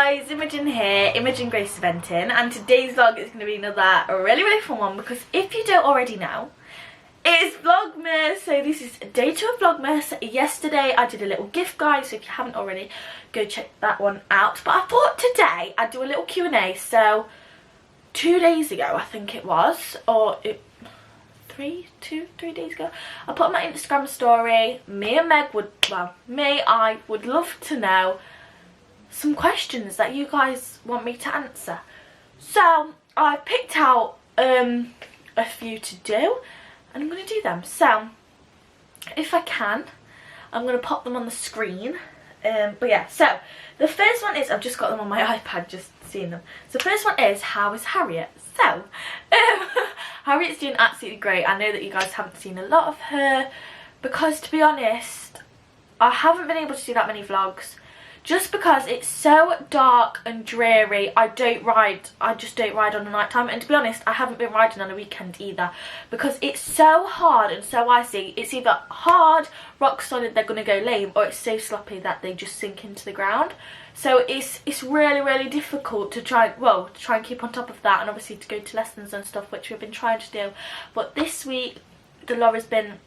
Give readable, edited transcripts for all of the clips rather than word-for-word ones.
guys, Imogen here, Imogen Grace Eventing, and today's vlog is going to be another really fun one because if you don't already know, it's Vlogmas. So this is day 2 of Vlogmas. Yesterday I did a little gift guide, so if you haven't already, go check that one out. But I thought today I'd do a little Q&A. So 2 days ago, I think it was, or 3 days ago, I put on my Instagram story, I would love to know some questions that you guys want me to answer. So I picked out a few to do and I'm going to do them. So if I can, I'm going to pop them on the screen. But yeah, so the first one is, I've just got them on my iPad, just seeing them. So the first one is, how is Harriet? So Harriet's doing absolutely great. I know that you guys haven't seen a lot of her because, to be honest, I haven't been able to do that many vlogs just because it's so dark and dreary. I just don't ride on the night time, and to be honest, I haven't been riding on a weekend either because it's so hard and so icy. It's either hard, rock solid, they're gonna go lame, or it's so sloppy that they just sink into the ground. So it's really difficult to try and keep on top of that, and obviously to go to lessons and stuff, which we've been trying to do. But this week the lorry's been,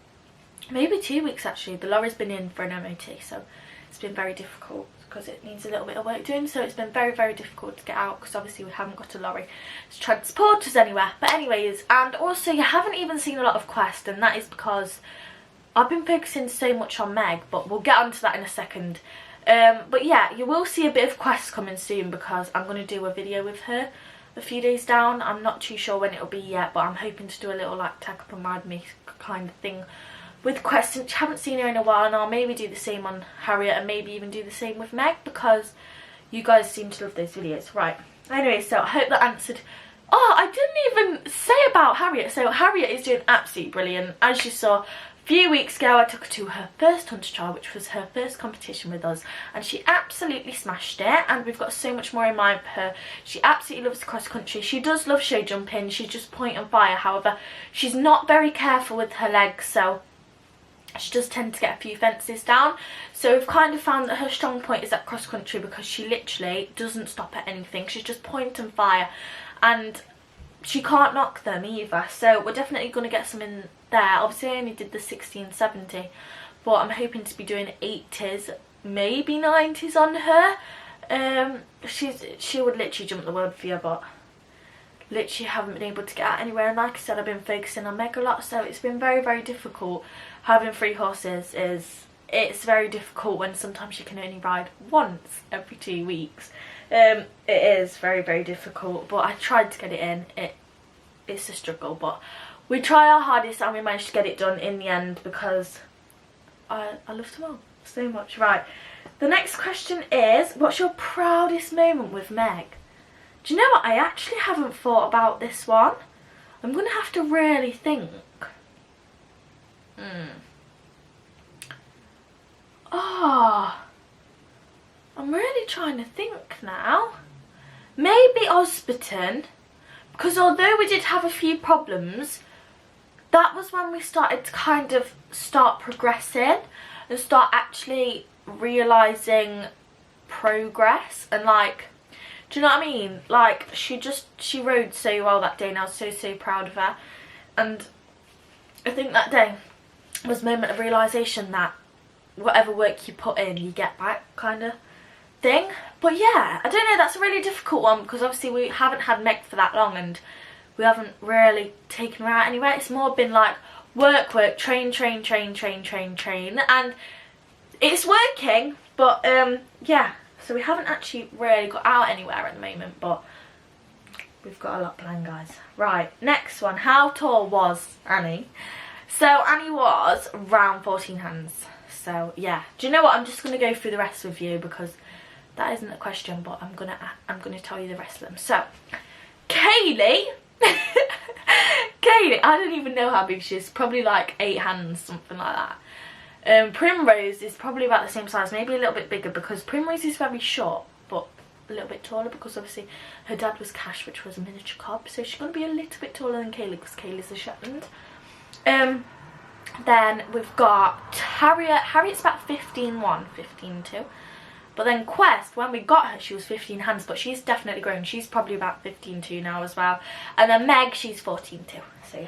maybe 2 weeks actually, the lorry's been in for an MOT, so it's been very difficult because it needs a little bit of work doing. So it's been very difficult to get out because obviously we haven't got a lorry to transport us anywhere. But anyways, and also you haven't even seen a lot of Quest, and that is because I've been focusing so much on Meg, but we'll get onto that in a second. But yeah, you will see a bit of Quest coming soon because I'm going to do a video with her a few days down. I'm not too sure when it'll be yet, but I'm hoping to do a little like tag up and ride me kind of thing with Quest, since you haven't seen her in a while, and I'll maybe do the same on Harriet and maybe even do the same with Meg because you guys seem to love those videos. Right, anyway, so I hope that answered. Oh, I didn't even say about Harriet. So Harriet is doing absolutely brilliant. As you saw a few weeks ago, I took her to her first hunter trial, which was her first competition with us, and she absolutely smashed it, and we've got so much more in mind for her. She absolutely loves cross country. She does love show jumping. She's just point and fire. However, she's not very careful with her legs, so she does tend to get a few fences down. So we've kind of found that her strong point is at cross country because she literally doesn't stop at anything. She's just point and fire, and she can't knock them either. So we're definitely going to get some in there. Obviously I only did the 60/70, but I'm hoping to be doing 80s, maybe 90s on her. She would literally jump the world for you, but literally haven't been able to get out anywhere, and like I said, I've been focusing on Meg a lot, so it's been very difficult. Having 3 horses it's very difficult when sometimes you can only ride once every 2 weeks. It is very difficult, but I tried to get it in. It's a struggle, but we try our hardest and we managed to get it done in the end because I love them all so much. Right, the next question is, what's your proudest moment with Meg? Do you know what? I actually haven't thought about this one. I'm going to have to really think. Oh, I'm really trying to think now. Maybe Osberton, because although we did have a few problems, that was when we started to kind of start progressing and start actually realising progress, and like, do you know what I mean? Like, she rode so well that day, and I was so proud of her. And I think that day was a moment of realisation that whatever work you put in, you get back, kind of thing. But yeah, I don't know, that's a really difficult one because obviously we haven't had Meg for that long and we haven't really taken her out anywhere. It's more been like work, train, and it's working, but yeah. So we haven't actually really got out anywhere at the moment, but we've got a lot planned, guys. Right, next one. How tall was Annie? So Annie was around 14 hands. So yeah. Do you know what? I'm just going to go through the rest with you because that isn't a question, but I'm gonna tell you the rest of them. So Kaylee, Kaylee, I don't even know how big she is. Probably like 8 hands, something like that. Primrose is probably about the same size, maybe a little bit bigger because Primrose is very short but a little bit taller because obviously her dad was Cash, which was a miniature cob, so she's going to be a little bit taller than Kaylee because Kaylee's a Shetland. Then we've got Harriet. Harriet's about 15.1, 15.2. But then Quest, when we got her, she was 15 hands, but she's definitely grown. She's probably about 15.2 now as well. And then Meg, she's 14.2. So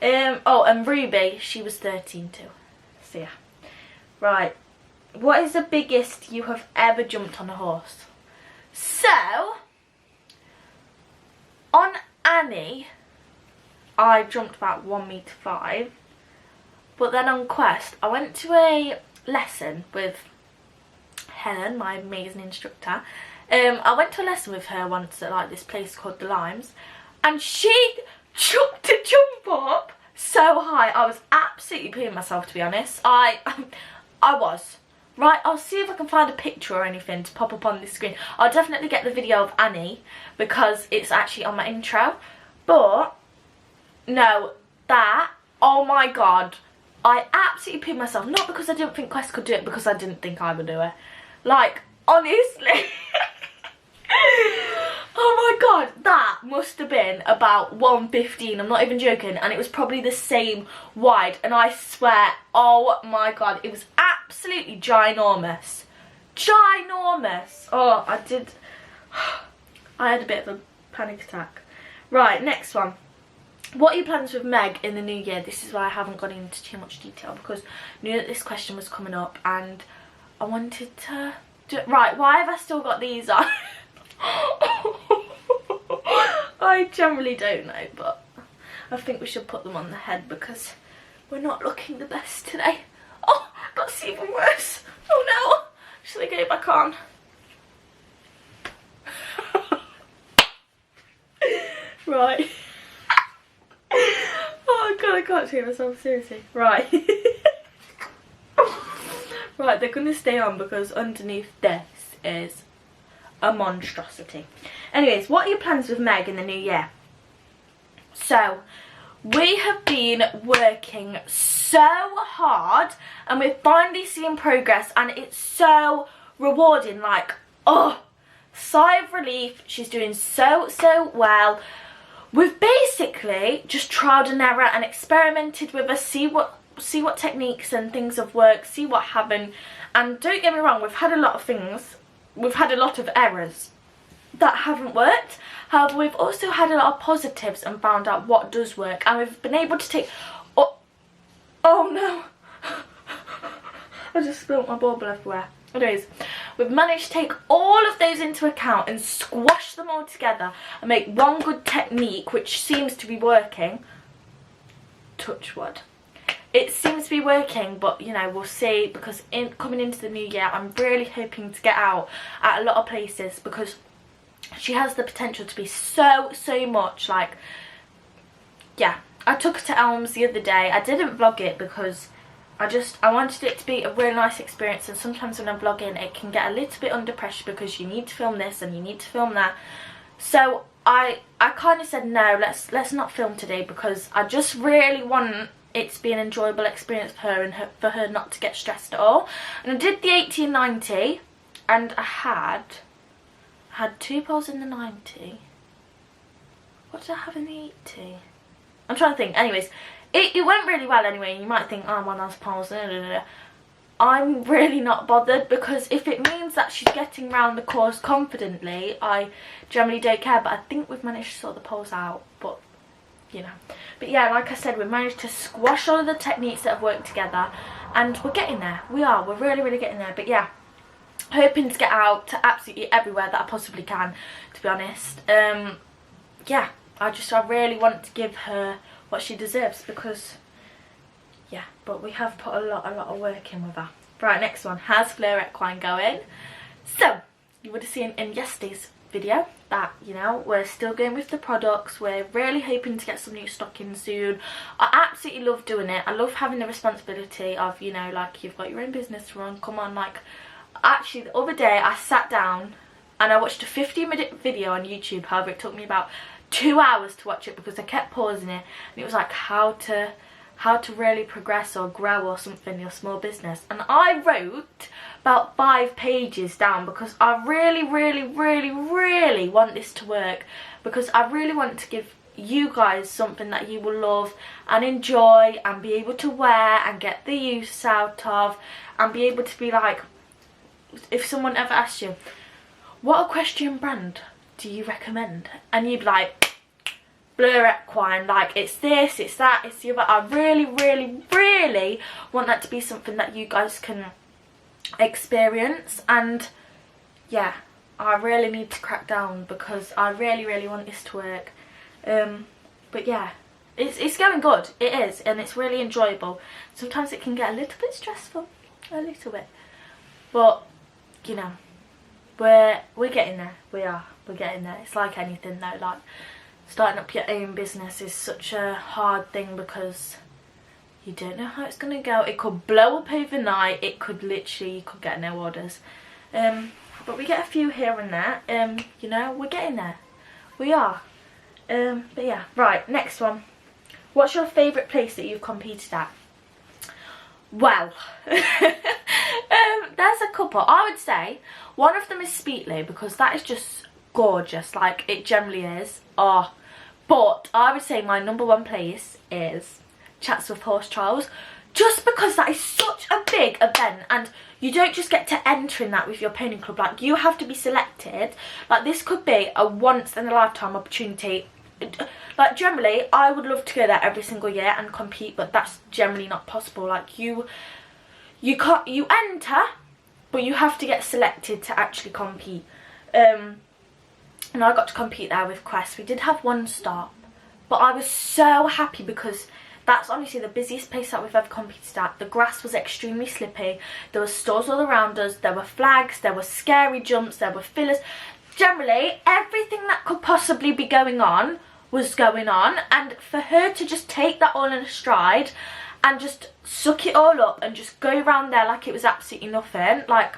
yeah. Oh, and Ruby, she was 13.2. So yeah. Right. What is the biggest you have ever jumped on a horse? So, on Annie, I jumped about 1.5 meters. But then on Quest, I went to a lesson with Helen, my amazing instructor. I went to a lesson with her once at like this place called the Limes, and she chucked a jump up so high. I was absolutely peeing myself, to be honest. I was. Right, I'll see if I can find a picture or anything to pop up on the screen. I'll definitely get the video of Annie because it's actually on my intro. But no, that, oh my god, I absolutely peed myself. Not because I didn't think Quest could do it, because I didn't think I would do it. Like, honestly. Oh my god, that must have been about 1.15, I'm not even joking, and it was probably the same wide, and I swear, oh my god, it was absolutely ginormous. Ginormous. Oh, I had a bit of a panic attack. Right, next one. What are your plans with Meg in the new year? This is why I haven't gone into too much detail, because I knew that this question was coming up and I wanted to do it. Right, why have I still got these on? I generally don't know, but I think we should put them on the head because we're not looking the best today. Oh, that's even worse. Oh no. Should I get it back on? Right. Oh god, I can't see myself, seriously. Right. Right, they're going to stay on because underneath this is a monstrosity. Anyways, what are your plans with Meg in the new year? So, we have been working so hard and we're finally seeing progress, and it's so rewarding. Like, oh, sigh of relief. She's doing so well. We've basically just trialed and error and experimented with her, see what techniques and things have worked, see what haven't. And don't get me wrong, we've had a lot of things, we've had a lot of errors that haven't worked. However, we've also had a lot of positives and found out what does work, and we've been able to take, oh no, I just spilled my bauble everywhere. Anyways, we've managed to take all of those into account and squash them all together and make one good technique, which seems to be working. Touch wood. It seems to be working, but you know, we'll see, because coming into the new year, I'm really hoping to get out at a lot of places, because she has the potential to be so much. Like, yeah, I took her to Elms the other day. I didn't vlog it because I wanted it to be a really nice experience, and sometimes when I'm vlogging it can get a little bit under pressure because you need to film this and you need to film that. So I kind of said no, let's not film today, because I just really want it to be an enjoyable experience for her, and for her not to get stressed at all. And I did the 1890, and I had 2 poles in the 90. What did I have in the 80? I'm trying to think. Anyways, it went really well anyway. You might think, oh, well, that's poles. I'm really not bothered, because if it means that she's getting round the course confidently, I generally don't care. But I think we've managed to sort the poles out. But, you know. But yeah, like I said, we've managed to squash all of the techniques that have worked together. And we're getting there. We're really getting there. But yeah, hoping to get out to absolutely everywhere that I possibly can, to be honest. Yeah, I really want to give her what she deserves, because yeah, but we have put a lot of work in with her. Right, next one. How's Fleur Equine going? So, you would have seen in yesterday's video that, you know, we're still going with the products. We're really hoping to get some new stock in soon. I absolutely love doing it. I love having the responsibility of, you know, like, you've got your own business to run. Come on, like, actually the other day I sat down and I watched a 15-minute video on YouTube. However, it took me about 2 hours to watch it because I kept pausing it, and it was like how to really progress or grow or something in your small business. And I wrote about 5 pages down because I really want this to work, because I really want to give you guys something that you will love and enjoy and be able to wear and get the use out of, and be able to be like if someone ever asks you, what equestrian brand do you recommend? And you'd be like, Blur Equine, like it's this, it's that, it's the other. I really, really, really want that to be something that you guys can experience. And yeah, I really need to crack down because I really, really want this to work. But yeah, it's going good. It is, and it's really enjoyable. Sometimes it can get a little bit stressful, a little bit, but you know, we're getting there. We're getting there. It's like anything though, like starting up your own business is such a hard thing because you don't know how it's gonna go. It could blow up overnight. It could literally, you could get no orders. But we get a few here and there. You know, we're getting there. We are. But yeah, right, next one. What's your favourite place that you've competed at? Well, there's a couple. I would say one of them is Speedley because that is just gorgeous, like it generally is. Oh, but I would say my #1 place is Chatsworth Horse Trials, just because that is such a big event and you don't just get to enter in that with your pony club. Like, you have to be selected. Like, this could be a once in a lifetime opportunity. Like, generally I would love to go there every single year and compete, but that's generally not possible. Like, you enter, but you have to get selected to actually compete. And I got to compete there with Quest. We did have one stop, but I was so happy because that's honestly the busiest place that we've ever competed at. The grass was extremely slippy. There were stores all around us. There were flags. There were scary jumps. There were fillers. Generally, everything that could possibly be going on was going on. And for her to just take that all in a stride and just suck it all up and just go around there like it was absolutely nothing, like,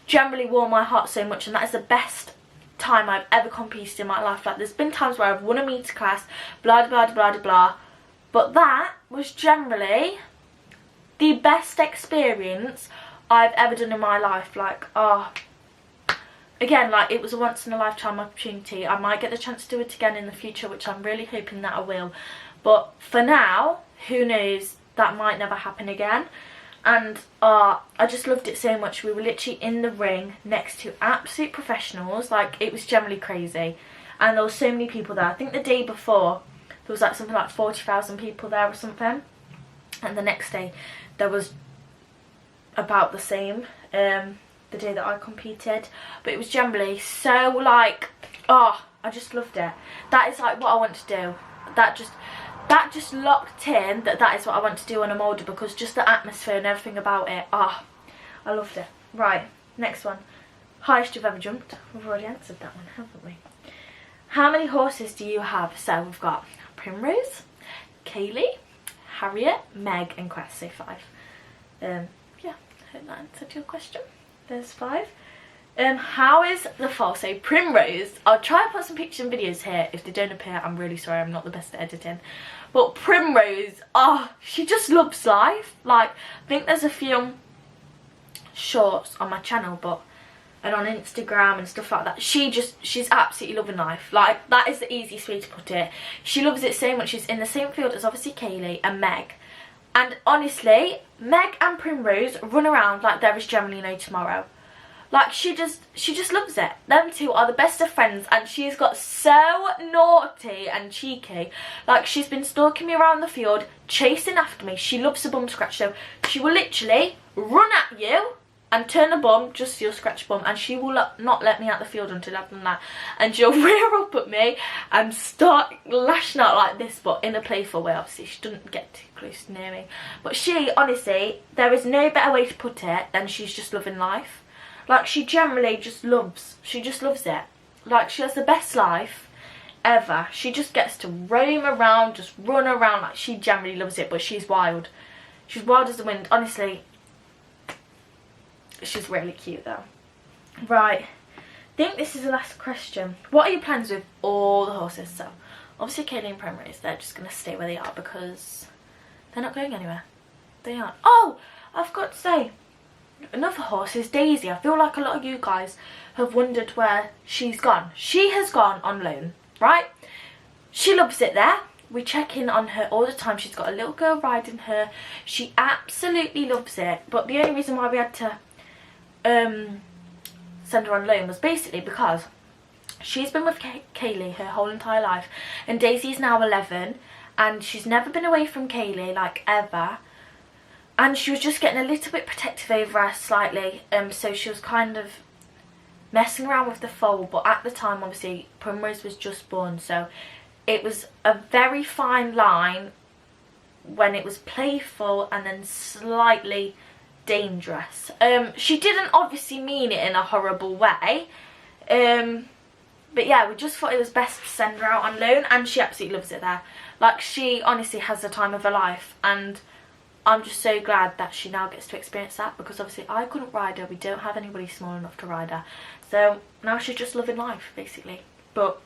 generally warmed my heart so much. And that is the best time I've ever competed in my life. Like, there's been times where I've won a meter class, blah, blah, blah, blah, blah. But that was generally the best experience I've ever done in my life. Like, oh, again, like, it was a once in a lifetime opportunity. I might get the chance to do it again in the future, which I'm really hoping that I will. But for now, who knows, that might never happen again. And I just loved it so much. We were literally in the ring next to absolute professionals. Like, it was generally crazy. And there were so many people there. I think the day before, there was like something like 40,000 people there or something. And the next day, there was about the same, the day that I competed. But it was generally so, like, oh, I just loved it. That is like what I want to do. That just locked in that is what I want to do when I'm older, because just the atmosphere and everything about it, I loved it. Right, next one. Highest you've ever jumped. We've already answered that one, haven't we? How many horses do you have? So we've got Primrose, Kaylee, Harriet, Meg and Quest, so 5. Yeah, hope that answered your question. There's 5. How is the foal? So Primrose, I'll try and put some pictures and videos here. If they don't appear, I'm really sorry, I'm not the best at editing. But Primrose, she just loves life. Like, I think there's a few shorts on my channel, and on Instagram and stuff like that. She's absolutely loving life. Like, that is the easiest way to put it. She loves it so much. She's in the same field as obviously Kaylee and Meg. And honestly, Meg and Primrose run around like there is generally no tomorrow. Like, she just loves it. Them two are the best of friends, and she's got so naughty and cheeky. Like, she's been stalking me around the field, chasing after me. She loves a bum scratch, so she will literally run at you and turn a bum just so you'll scratch bum, and she will not let me out the field until I've done that. And she'll rear up at me and start lashing out like this, but in a playful way. Obviously, she doesn't get too close near me. But she, honestly, there is no better way to put it than she's just loving life. Like, she generally just loves it. Like, she has the best life ever. She just gets to roam around, just run around. Like, she generally loves it, but she's wild. She's wild as the wind. Honestly, she's really cute though. Right, I think this is the last question. What are your plans with all the horses? So, obviously Kaylee and Primrose, they're just going to stay where they are because they're not going anywhere. They aren't. Oh, I've got to say, another horse is Daisy. I feel like a lot of you guys have wondered where she's gone. She has gone on loan, right? She loves it there. We check in on her all the time. She's got a little girl riding her. She absolutely loves it. But the only reason why we had to send her on loan was basically because she's been with Kaylee her whole entire life, and Daisy's now 11, and she's never been away from Kaylee, like, ever. And she was just getting a little bit protective over her slightly, so she was kind of messing around with the foal. But at the time, obviously, Primrose was just born, so it was a very fine line when it was playful and then slightly dangerous. She didn't obviously mean it in a horrible way, but yeah, we just thought it was best to send her out on loan, and she absolutely loves it there. Like, she honestly has the time of her life, and I'm just so glad that she now gets to experience that, because obviously I couldn't ride her. We don't have anybody small enough to ride her, so now she's just loving life basically. But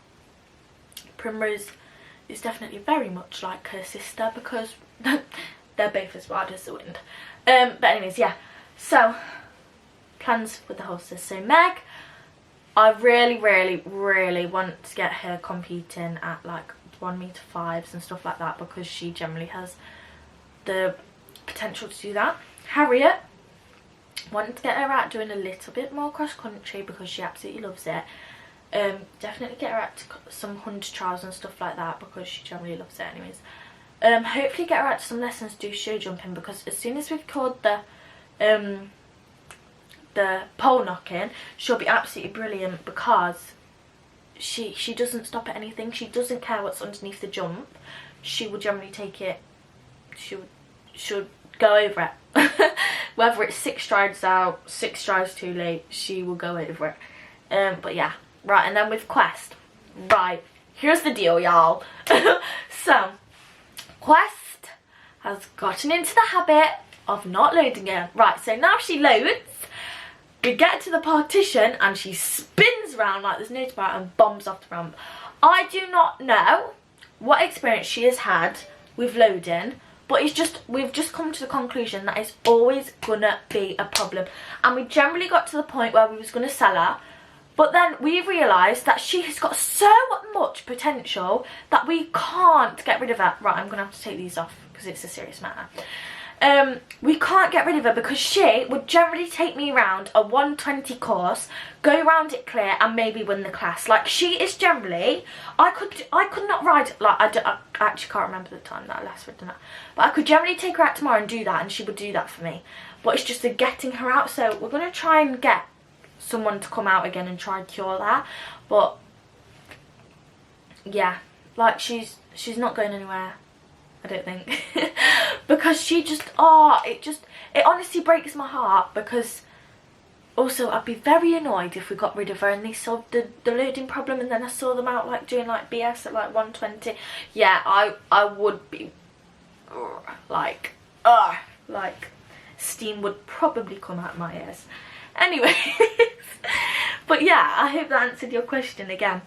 Primrose is definitely very much like her sister, because they're both as wild as the wind. But anyways, yeah, so plans with the horses. So Meg, I really want to get her competing at like 1-meter 5s and stuff like that, because she generally has the potential to do that. Harriet, wanting to get her out doing a little bit more cross country, because she absolutely loves it. Definitely get her out to some hunter trials and stuff like that, because she generally loves it anyways. Hopefully get her out to some lessons to do show jumping, because as soon as we've called the pole knocking, she'll be absolutely brilliant, because she doesn't stop at anything. She doesn't care what's underneath the jump. She will generally take it. She'll go over it. Whether it's 6 strides out, 6 strides too late, she will go over it. But yeah, right, and then with Quest, right, here's the deal, y'all. So Quest has gotten into the habit of not loading her. Right, so now she loads, we get to the partition and she spins around like there's no tomorrow and bombs off the ramp. I do not know what experience she has had with loading, but it's just, we've just come to the conclusion that it's always gonna be a problem. And we generally got to the point where we was gonna sell her, but then we realised that she has got so much potential that we can't get rid of her. Right, I'm gonna have to take these off because it's a serious matter. We can't get rid of her because she would generally take me around a 120 course, go around it clear, and maybe win the class. Like, she is generally, I could not ride, like, I actually can't remember the time that I last ridden that, but I could generally take her out tomorrow and do that, and she would do that for me. But it's just the getting her out, so we're going to try and get someone to come out again and try and cure that. But yeah, like, she's not going anywhere, I don't think. Because she just, it honestly breaks my heart, because also I'd be very annoyed if we got rid of her and they solved the loading problem, and then I saw them out like doing like BS at like 120. Yeah, I would be like steam would probably come out my ears. Anyway, but yeah, I hope that answered your question again.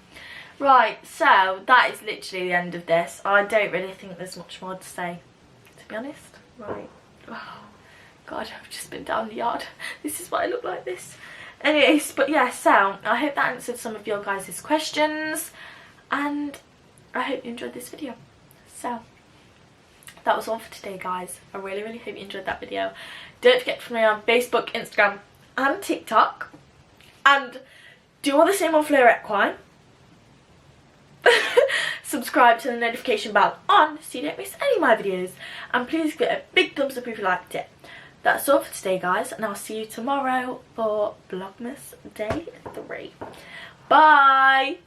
Right, so that is literally the end of this. I don't really think there's much more to say, to be honest. Right. Oh god, I've just been down the yard. This is why I look like this. Anyways, but yeah, so I hope that answered some of your guys' questions, and I hope you enjoyed this video. So that was all for today, guys. I really hope you enjoyed that video. Don't forget to follow me on Facebook, Instagram and TikTok, and do all the same on Fleur Equine. Subscribe to the notification bell on so you don't miss any of my videos, and please give it a big thumbs up if you liked it. That's all for today, guys, and I'll see you tomorrow for Vlogmas Day 3. Bye!